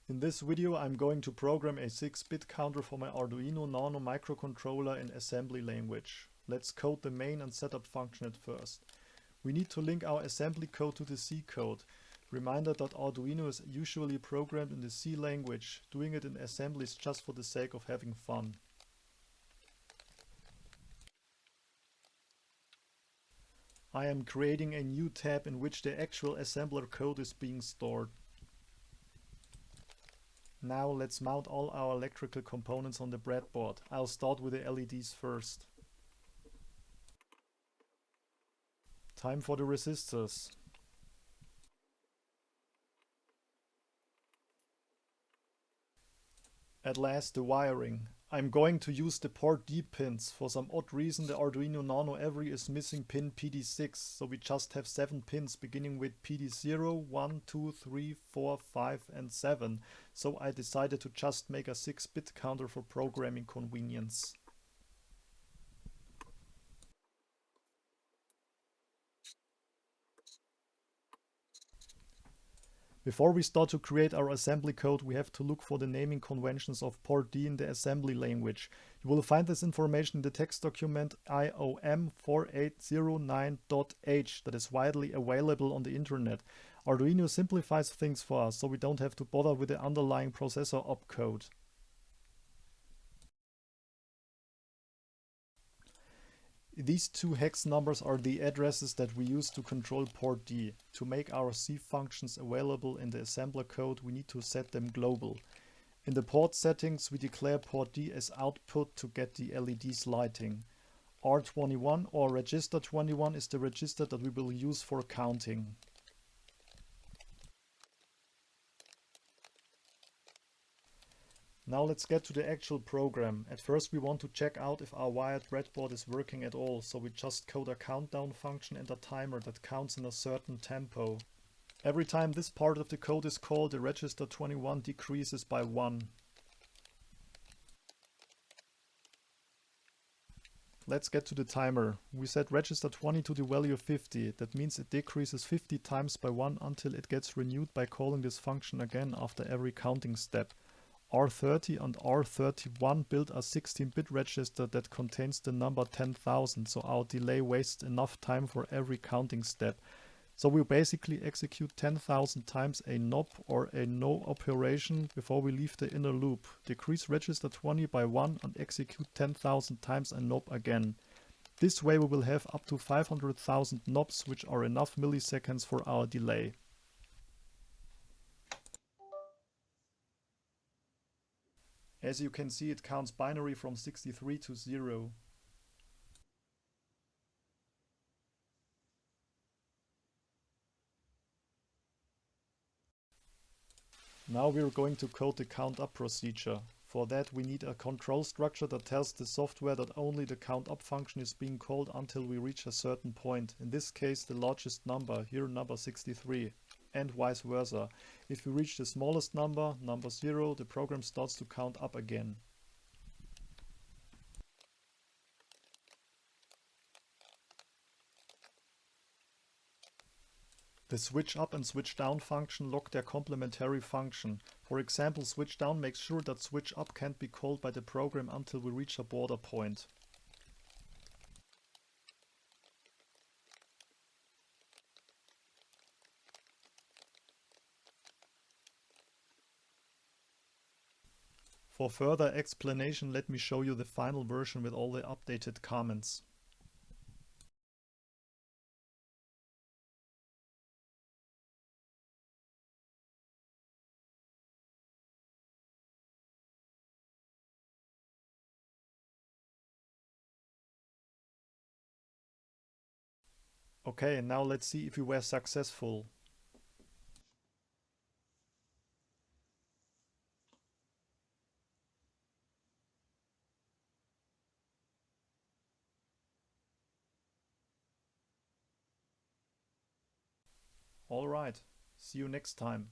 In this video I'm going to program a 6-bit counter for my Arduino Nano microcontroller in assembly language. Let's code the main and setup function at first. We need to link our assembly code to the C code. Reminder that Arduino is usually programmed in the C language. Doing it in assembly is just for the sake of having fun. I am creating a new tab in which the actual assembler code is being stored. Now let's mount all our electrical components on the breadboard. I'll start with the LEDs first. Time for the resistors. At last the wiring. I'm going to use the port D pins. For some odd reason the Arduino Nano Every is missing pin PD6, so we just have 7 pins beginning with PD0, 1, 2, 3, 4, 5 and 7. So I decided to just make a 6-bit counter for programming convenience. Before we start to create our assembly code, we have to look for the naming conventions of port D in the assembly language. You will find this information in the text document IOM4809.h that is widely available on the internet. Arduino simplifies things for us, so we don't have to bother with the underlying processor opcode. These two hex numbers are the addresses that we use to control port D. To make our C functions available in the assembler code, we need to set them global. In the port settings, we declare port D as output to get the LEDs lighting. R21 or register 21 is the register that we will use for counting. Now let's get to the actual program. At first we want to check out if our wired breadboard is working at all, so we just code a countdown function and a timer that counts in a certain tempo. Every time this part of the code is called, the register 21 decreases by 1. Let's get to the timer. We set register 20 to the value of 50. That means it decreases 50 times by 1 until it gets renewed by calling this function again after every counting step. R30 and R31 build a 16-bit register that contains the number 10,000, so our delay wastes enough time for every counting step. So we basically execute 10,000 times a NOP or a no operation before we leave the inner loop. Decrease register 20 by 1 and execute 10,000 times a NOP again. This way we will have up to 500,000 NOPs, which are enough milliseconds for our delay. As you can see, it counts binary from 63 to 0. Now we're going to code the count up procedure. For that we need a control structure that tells the software that only the count up function is being called until we reach a certain point. In this case the largest number, here number 63. And vice versa. If we reach the smallest number, number 0, the program starts to count up again. The switch up and switch down function lock their complementary function. For example, switch down makes sure that switch up can't be called by the program until we reach a border point. For further explanation, let me show you the final version with all the updated comments. Okay, now let's see if we were successful. Alright, see you next time.